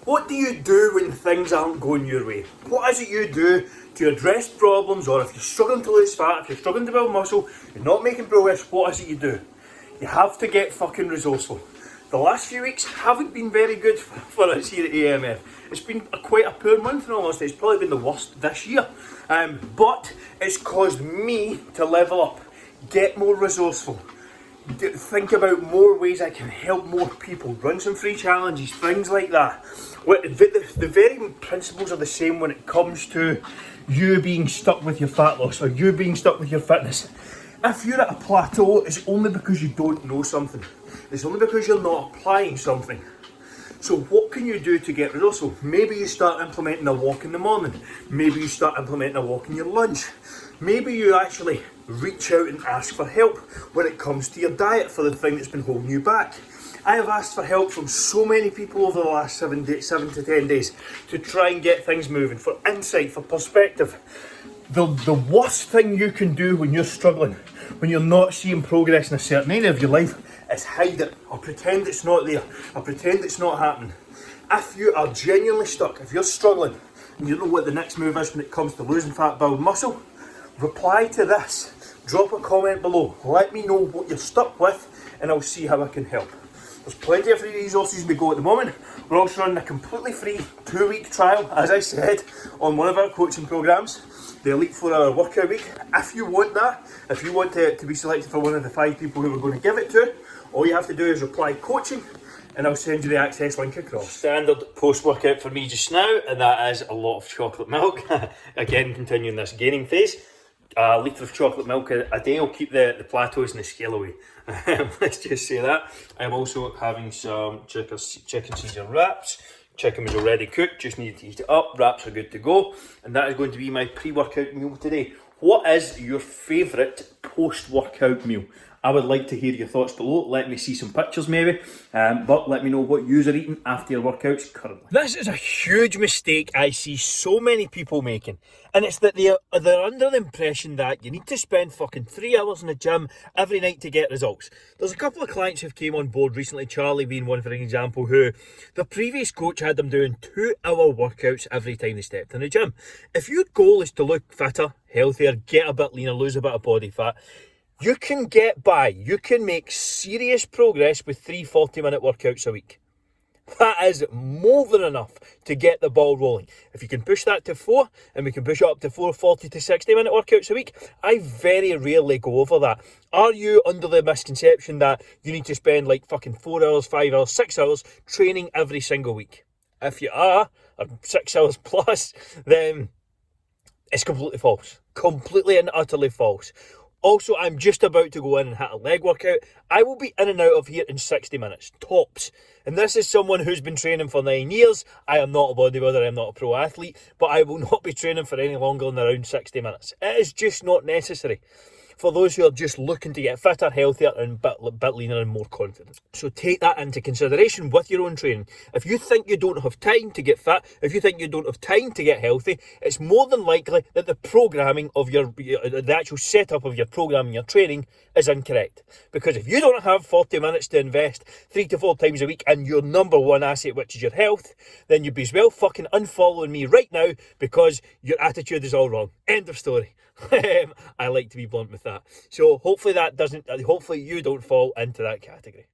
What do you do when things aren't going your way? What is it you do to address problems, or if you're struggling to lose fat, if you're struggling to build muscle, you're not making progress, what is it you do? You have to get fucking resourceful. The last few weeks haven't been very good for us here at AMF. It's been quite a poor month and almost. It's probably been the worst this year. But it's caused me to level up, get more resourceful, think about more ways I can help more people, run some free challenges, things like that. The very principles are the same when it comes to you being stuck with your fat loss or you being stuck with your fitness. If you're at a plateau, it's only because you don't know something. It's only because you're not applying something. So what can you do to get resourceful? Maybe you start implementing a walk in the morning. Maybe you start implementing a walk in your lunch. Maybe you actually reach out and ask for help when it comes to your diet for the thing that's been holding you back. I have asked for help from so many people over the last 7 to 10 days to try and get things moving, for insight, for perspective. The worst thing you can do when you're struggling, when you're not seeing progress in a certain area of your life, is hide it or pretend it's not there or pretend it's not happening. If you are genuinely stuck, if you're struggling and you don't know what the next move is when it comes to losing fat, build muscle, reply to this, drop a comment below, let me know what you're stuck with and I'll see how I can help. There's plenty of free resources we go at the moment. We're also running a completely free 2-week trial, as I said, on one of our coaching programs, the Elite 4-Hour Workout Week. If you want that, if you want to be selected for one of the 5 people who we're going to give it to, all you have to do is reply coaching and I'll send you the access link across. Standard post-workout for me just now, and that is a lot of chocolate milk. Again, continuing this gaining phase. A litre of chocolate milk a day will keep the plateaus and the scale away. Let's just say that. I'm also having some chicken Caesar wraps. Chicken was already cooked, just needed to heat it up. Wraps are good to go. And that is going to be my pre-workout meal today. What is your favourite post-workout meal? I would like to hear your thoughts below. Let me see some pictures maybe, but let me know what you're eating after your workouts currently. This is a huge mistake I see so many people making, and it's that they're under the impression that you need to spend fucking 3 hours in the gym every night to get results. There's a couple of clients who've came on board recently, Charlie being one for example, who the previous coach had them doing 2-hour workouts every time they stepped in the gym. If your goal is to look fitter, healthier, get a bit leaner, lose a bit of body fat, you can get by, you can make serious progress with 3 40-minute workouts a week. That is more than enough to get the ball rolling. If you can push that to 4, and we can push it up to 4 40 to 60-minute workouts a week, I very rarely go over that. Are you under the misconception that you need to spend like fucking 4 hours, 5 hours, 6 hours training every single week? If you are, or 6 hours plus, then it's completely false. Completely and utterly false. Also, I'm just about to go in and hit a leg workout. I will be in and out of here in 60 minutes, tops. And this is someone who's been training for 9 years. I am not a bodybuilder, I'm not a pro athlete, but I will not be training for any longer than around 60 minutes. It is just not necessary for those who are just looking to get fitter, healthier, and a bit leaner and more confident. So take that into consideration with your own training. If you think you don't have time to get fit, if you think you don't have time to get healthy, it's more than likely that the programming of the actual setup of your programming, your training, is incorrect. Because if you don't have 40 minutes to invest 3 to 4 times a week in your number one asset, which is your health, then you'd be as well fucking unfollowing me right now because your attitude is all wrong. End of story. I like to be blunt with that. So hopefully hopefully you don't fall into that category.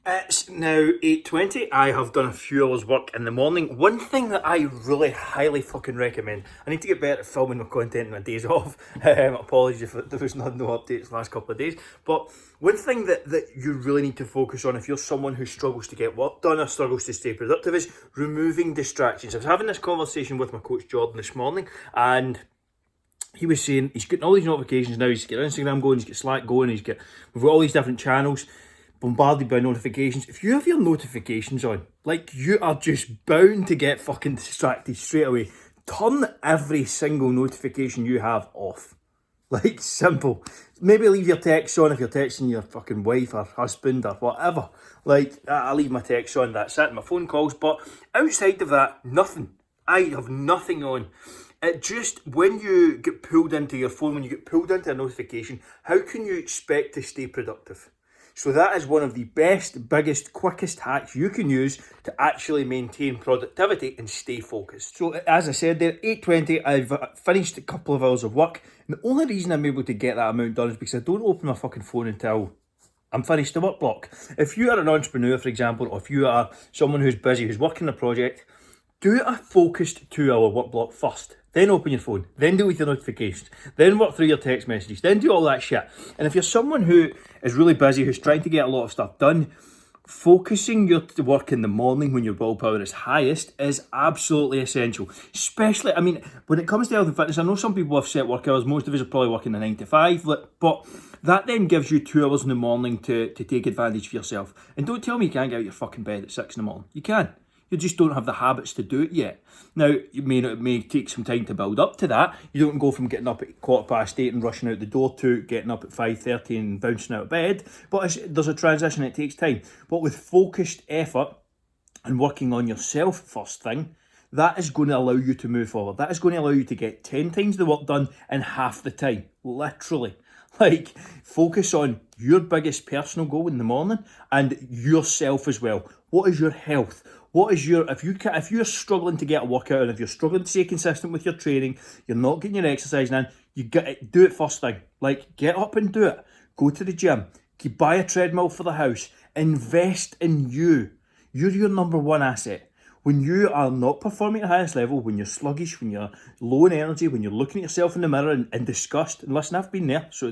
It's now 8:20. I have done a few hours work in the morning. One thing that I really highly fucking recommend, I need to get better at filming my content in my days off. Apologies if there was no updates the last couple of days. But one thing that you really need to focus on if you're someone who struggles to get work done or struggles to stay productive is removing distractions. I was having this conversation with my coach Jordan this morning, and he was saying he's getting all these notifications now. He's got Instagram going, he's got Slack going, we've got all these different channels. bombarded by notifications. If you have your notifications on, like, you are just bound to get fucking distracted straight away. Turn every single notification you have off. Like, simple. Maybe leave your texts on if you're texting your fucking wife or husband or whatever. Like, I leave my texts on, that's it, my phone calls. But outside of that, nothing. I have nothing on. It just, when you get pulled into your phone, when you get pulled into a notification, how can you expect to stay productive? So that is one of the best, biggest, quickest hacks you can use to actually maintain productivity and stay focused. So as I said there, 8:20, I've finished a couple of hours of work. And the only reason I'm able to get that amount done is because I don't open my fucking phone until I'm finished the work block. If you are an entrepreneur, for example, or if you are someone who's busy, who's working a project, do a focused 2-hour work block first. Then open your phone, then deal with your notifications, then work through your text messages, then do all that shit. And if you're someone who is really busy, who's trying to get a lot of stuff done, focusing your work in the morning when your willpower is highest is absolutely essential. Especially, I mean, when it comes to health and fitness, I know some people have set work hours, most of us are probably working a 9 to 5, but that then gives you 2 hours in the morning to take advantage of yourself. And don't tell me you can't get out of your fucking bed at 6 in the morning. You can. You just don't have the habits to do it yet. Now, it may take some time to build up to that. You don't go from getting up at 8:15 and rushing out the door to getting up at 5:30 and bouncing out of bed. But there's a transition, it takes time. But with focused effort and working on yourself first thing, that is going to allow you to move forward. That is going to allow you to get 10 times the work done in half the time. Literally. Like, focus on your biggest personal goal in the morning and yourself as well. What is your health? What is your, if you're struggling to get a workout and if you're struggling to stay consistent with your training, you're not getting your exercise in, you do it first thing. Like, get up and do it. Go to the gym. Buy a treadmill for the house. Invest in you. You're your number one asset. When you are not performing at the highest level, when you're sluggish, when you're low in energy, when you're looking at yourself in the mirror in disgust, and listen, I've been there, so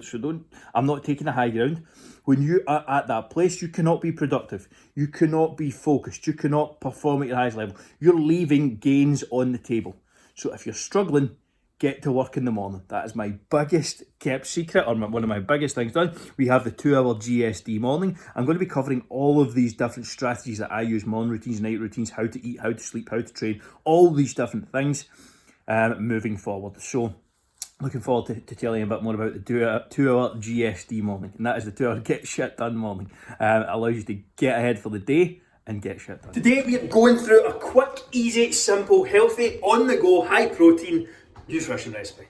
I'm not taking the high ground. When you are at that place, you cannot be productive. You cannot be focused. You cannot perform at your highest level. You're leaving gains on the table. So if you're struggling, get to work in the morning. That is my biggest kept secret, or one of my biggest things done. We have the 2-hour GSD morning. I'm going to be covering all of these different strategies that I use, morning routines, night routines, how to eat, how to sleep, how to train, all these different things moving forward. So looking forward to telling you a bit more about the 2-hour GSD morning. And that is the 2-hour get shit done morning. It allows you to get ahead for the day and get shit done. Today we are going through a quick, easy, simple, healthy, on the go, high protein nutrition recipe.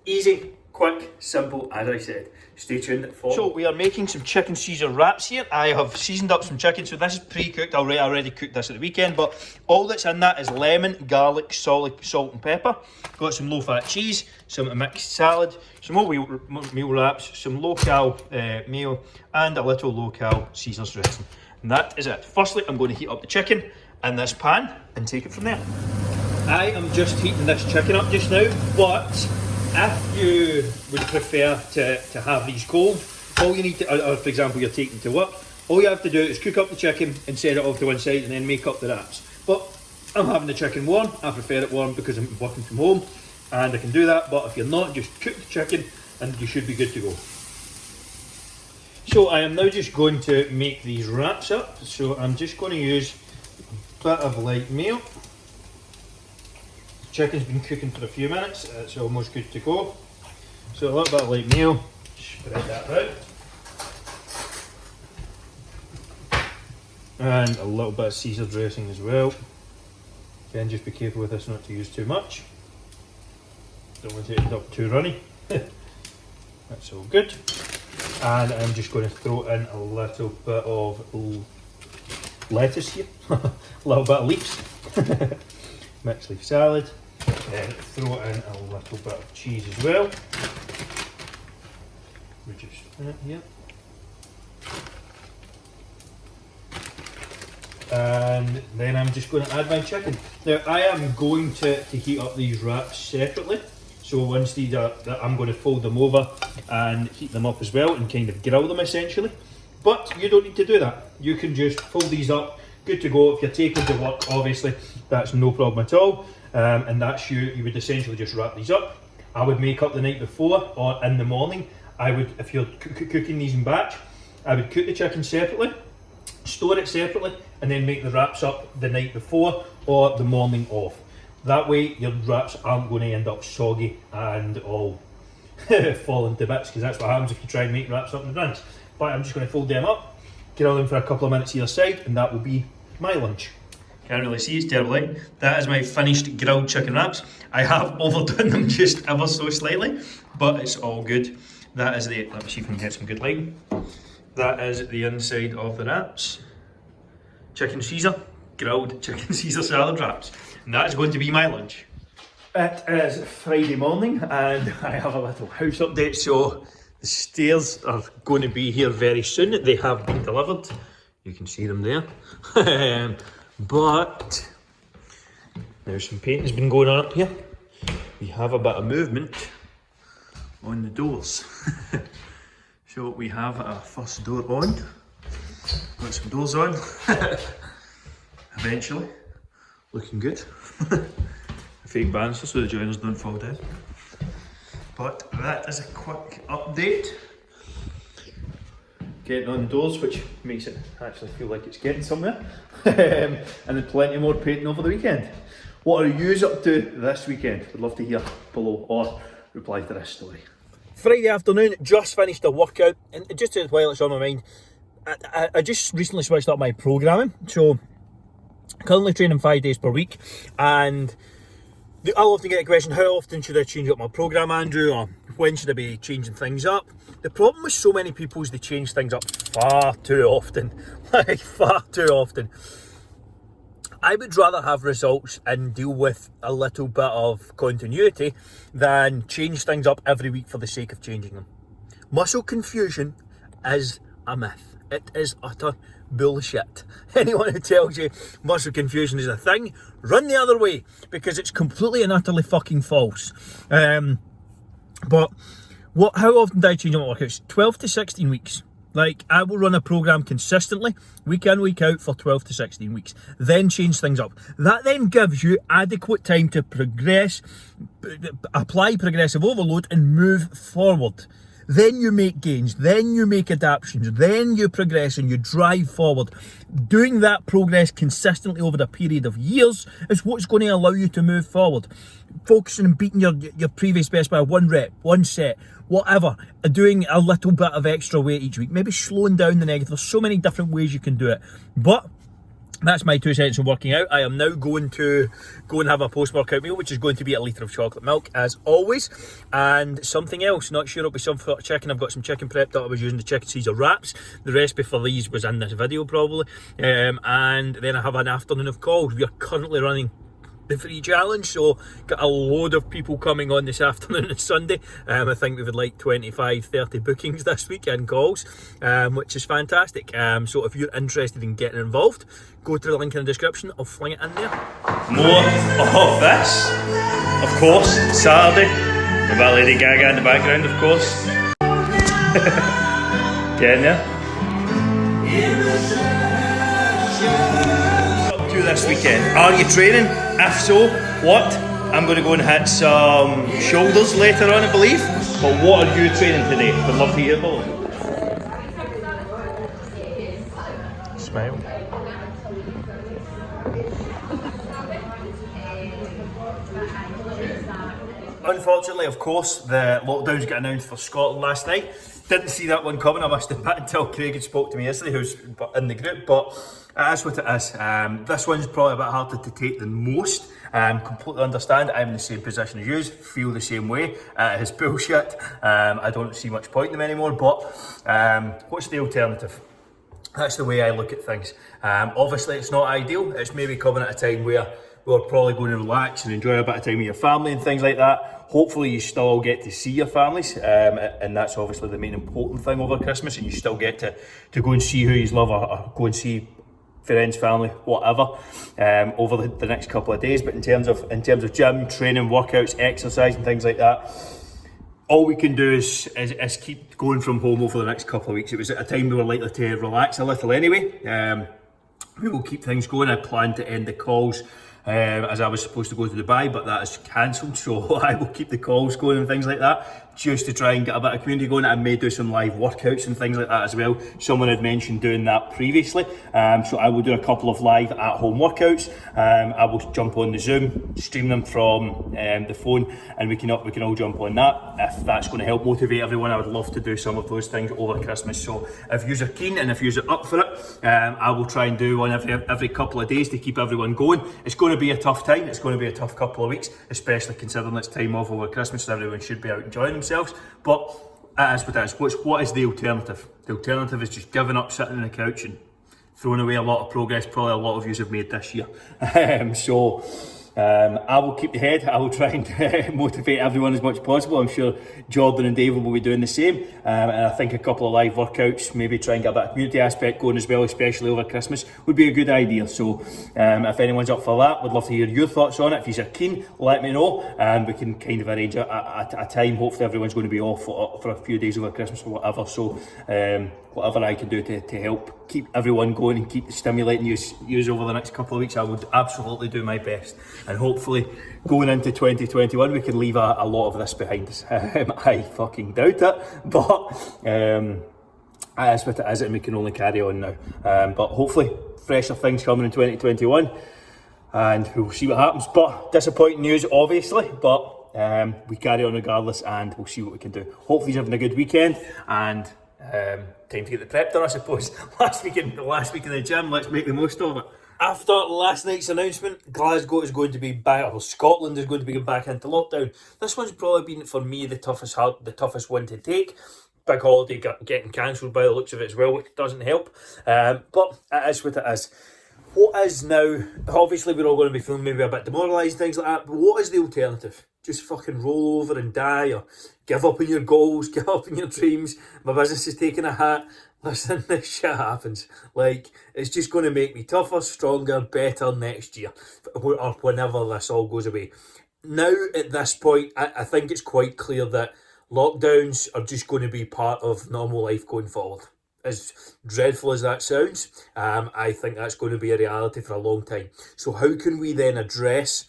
Easy, quick, simple, as I said. Stay tuned for. So we are making some chicken Caesar wraps here. I have seasoned up some chicken, so this is pre-cooked. I already cooked this at the weekend, but all that's in that is lemon, garlic, salt and pepper. Got some low-fat cheese, some mixed salad, some more meal wraps, some low-cal meal, and a little low-cal Caesar's dressing. And that is it. Firstly, I'm going to heat up the chicken in this pan and take it from there. I am just heating this chicken up just now, but if you would prefer to have these cold, all you need to, or for example you're taking to work, all you have to do is cook up the chicken and set it off to one side and then make up the wraps. But I'm having the chicken warm. I prefer it warm because I'm working from home and I can do that, but if you're not, just cook the chicken and you should be good to go. So I am now just going to make these wraps up. So I'm just going to use a bit of light meal. Chicken's been cooking for a few minutes, it's almost good to go. So a little bit of light meal, spread that out. And a little bit of Caesar dressing as well. Again, just be careful with this not to use too much. Don't want it to end up too runny. That's all good. And I'm just going to throw in a little bit of lettuce here, a little bit of leaves, mixed leaf salad. Then throw in a little bit of cheese as well. Reduce that here. And then I'm just going to add my chicken. Now I am going to heat up these wraps separately. So once these are, I'm going to fold them over and heat them up as well and kind of grill them essentially. But you don't need to do that. You can just fold these up, good to go. If you're taking to work, obviously, that's no problem at all. And that's you would essentially just wrap these up. I would make up the night before or in the morning. I would, if you're cooking these in batch, I would cook the chicken separately store it separately, and then make the wraps up the night before or the morning of. That way your wraps aren't going to end up soggy and all falling to bits, because that's what happens if you try and make wraps up in advance. But I'm just going to fold them up, get all them for a couple of minutes either side, and that will be my lunch. Can't really see, it's terrible light. That is my finished grilled chicken wraps. I have overdone them just ever so slightly, but it's all good. That is the, let me see if we can get some good light. That is the inside of the wraps. Chicken Caesar, grilled chicken Caesar salad wraps. And that is going to be my lunch. It is Friday morning and I have a little house update. So the stairs are going to be here very soon. They have been delivered. You can see them there. But now some paint has been going on up here. We have a bit of movement on the doors. So we have our first door on. Got some doors on. Eventually. Looking good. Fake banister so the joiners don't fall down. But that is a quick update. Getting on the doors, which makes it actually feel like it's getting somewhere. And then plenty more painting over the weekend. What are you up to this weekend? I'd love to hear below or reply to this story. Friday afternoon, just finished a workout, and just while it's on my mind, I just recently switched up my programming. So currently training 5 days per week, and I'll often get a question, how often should I change up my program, Andrew, or when should I be changing things up? The problem with so many people is they change things up far too often, like far too often. I would rather have results and deal with a little bit of continuity than change things up every week for the sake of changing them. Muscle confusion is a myth. It is utter bullshit. Anyone who tells you muscle confusion is a thing, run the other way, because it's completely and utterly fucking false. But how often do I change my workouts? 12 to 16 weeks. Like, I will run a program consistently, week in, week out, for 12 to 16 weeks, then change things up. That then gives you adequate time to progress, apply progressive overload, and move forward. Then you make gains, then you make adaptations, then you progress and you drive forward. Doing that progress consistently over a period of years is what's going to allow you to move forward. Focusing on beating your previous best by 1 rep, 1 set, whatever. Doing a little bit of extra weight each week. Maybe slowing down the negative. There's so many different ways you can do it. But that's my 2 cents on working out. I am now going to go and have a post-workout meal, which is going to be a litre of chocolate milk, as always. And something else, not sure it'll be some sort of chicken. I've got some chicken prepped up. I was using the chicken Caesar wraps. The recipe for these was in this video, probably. And then I have an afternoon of calls. We are currently running the free challenge, so got a load of people coming on this afternoon and Sunday. I think we've had like 25-30 bookings this week in calls, which is fantastic. So if you're interested in getting involved, go to the link in the description. I'll fling it in there. More of this, of course. Saturday, with that Lady Gaga in the background, of course. Getting there. This weekend, are you training? If so, what? I'm going to go and hit some shoulders later on, I believe. But what are you training today? Would love to hear below. Smile. Unfortunately, of course, the lockdowns got announced for Scotland last night. Didn't see that one coming. I must admit, until Craig had spoke to me yesterday, who's in the group, but that's what it is. This one's probably a bit harder to take than most. Completely understand. I'm in the same position as you, feel the same way. It is bullshit. I don't see much point in them anymore, but what's the alternative? That's the way I look at things. Obviously, it's not ideal. It's maybe coming at a time where we're probably going to relax and enjoy a bit of time with your family and things like that. Hopefully you still all get to see your families, and that's obviously the main important thing over Christmas, and you still get to go and see who you love, or go and see friends, family, whatever, over the next couple of days. But in terms of gym, training, workouts, exercise and things like that, all we can do is keep going from home over the next couple of weeks. It was at a time we were likely to relax a little anyway. We will keep things going. I plan to end the calls as I was supposed to go to Dubai, but that is cancelled, so I will keep the calls going and things like that. just to try and get a bit of community going. I may do some live workouts and things like that as well. Someone had mentioned doing that previously, so I will do a couple of live at-home workouts. I will jump on the Zoom, stream them from the phone, and we can all jump on that. If that's going to help motivate everyone, I would love to do some of those things over Christmas. So if you're keen and if you're up for it, I will try and do one every couple of days to keep everyone going. It's going to be a tough time. It's going to be a tough couple of weeks, especially considering it's time off over Christmas, so everyone should be out enjoying themselves. But it is what it is. What is the alternative? The alternative is just giving up, sitting on the couch and throwing away a lot of progress probably a lot of you have made this year. I will keep the head. I will try and motivate everyone as much as possible. I'm sure Jordan and David will be doing the same. And I think a couple of live workouts, maybe try and get a bit of community aspect going as well, especially over Christmas, would be a good idea. So if anyone's up for that, would love to hear your thoughts on it. If you're keen, let me know, and we can kind of arrange a time. Hopefully everyone's going to be off for a few days over Christmas or whatever. So whatever I can do to help keep everyone going and keep stimulating you over the next couple of weeks, I would absolutely do my best. And hopefully going into 2021 we can leave a lot of this behind us. I fucking doubt it, but that's what it is, and we can only carry on now. But hopefully fresher things coming in 2021, and we'll see what happens. But disappointing news obviously, but we carry on regardless, and we'll see what we can do. Hopefully he's having a good weekend, and time to get the prep done, I suppose. Last week in the gym, let's make the most of it. After last night's announcement, Glasgow is going to be back, or Scotland is going to be back into lockdown. This one's probably been, for me, the toughest one to take. Big holiday getting cancelled by the looks of it as well, which doesn't help. But it is what it is. What is now, obviously we're all going to be feeling maybe a bit demoralised, things like that, but what is the alternative? Just fucking roll over and die, or give up on your goals, give up on your dreams. My business is taking a hat. Listen, this shit happens. Like, it's just going to make me tougher, stronger, better next year, or whenever this all goes away. Now, at this point, I think it's quite clear that lockdowns are just going to be part of normal life going forward. As dreadful as that sounds, I think that's going to be a reality for a long time. So how can we then address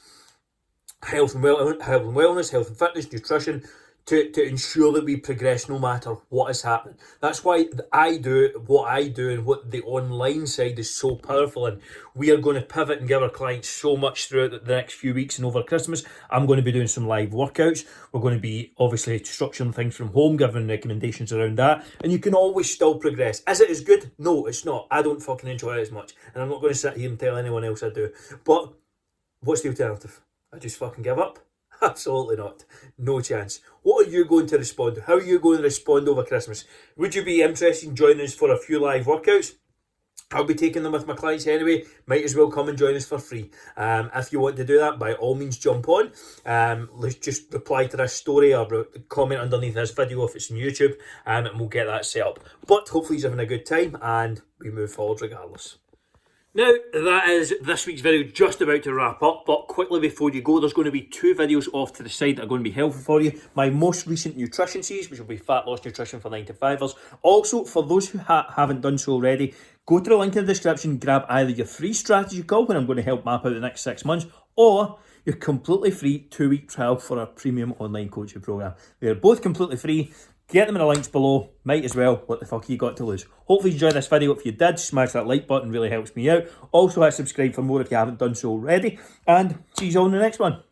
health and wellness, health and fitness, nutrition, to ensure that we progress no matter what is happening? That's why I do what I do, and what the online side is so powerful. And we are going to pivot and give our clients so much throughout the next few weeks and over Christmas. I'm going to be doing some live workouts. We're going to be obviously structuring things from home, giving recommendations around that. And you can always still progress. Is it as good? No, it's not. I don't fucking enjoy it as much. And I'm not going to sit here and tell anyone else I do. But what's the alternative? I just fucking give up? Absolutely not. No chance. What are you going to respond to? How are you going to respond over Christmas? Would you be interested in joining us for a few live workouts? I'll be taking them with my clients anyway. Might as well come and join us for free. If you want to do that, by all means jump on. Let's just reply to this story or comment underneath this video if it's on YouTube, and we'll get that set up. But hopefully he's having a good time, and we move forward regardless. Now, that is this week's video just about to wrap up, but quickly before you go, there's going to be 2 videos off to the side that are going to be helpful for you. My most recent nutrition series, which will be Fat Loss Nutrition for 9-to-5ers. Also, for those who haven't done so already, go to the link in the description, grab either your free strategy call, when I'm going to help map out the next 6 months, or your completely free 2-week trial for our premium online coaching program. They're both completely free. Get them in the links below. Might as well. What the fuck you got to lose? Hopefully you enjoyed this video. If you did, smash that like button. Really helps me out. Also hit subscribe for more if you haven't done so already. And see you all in the next one.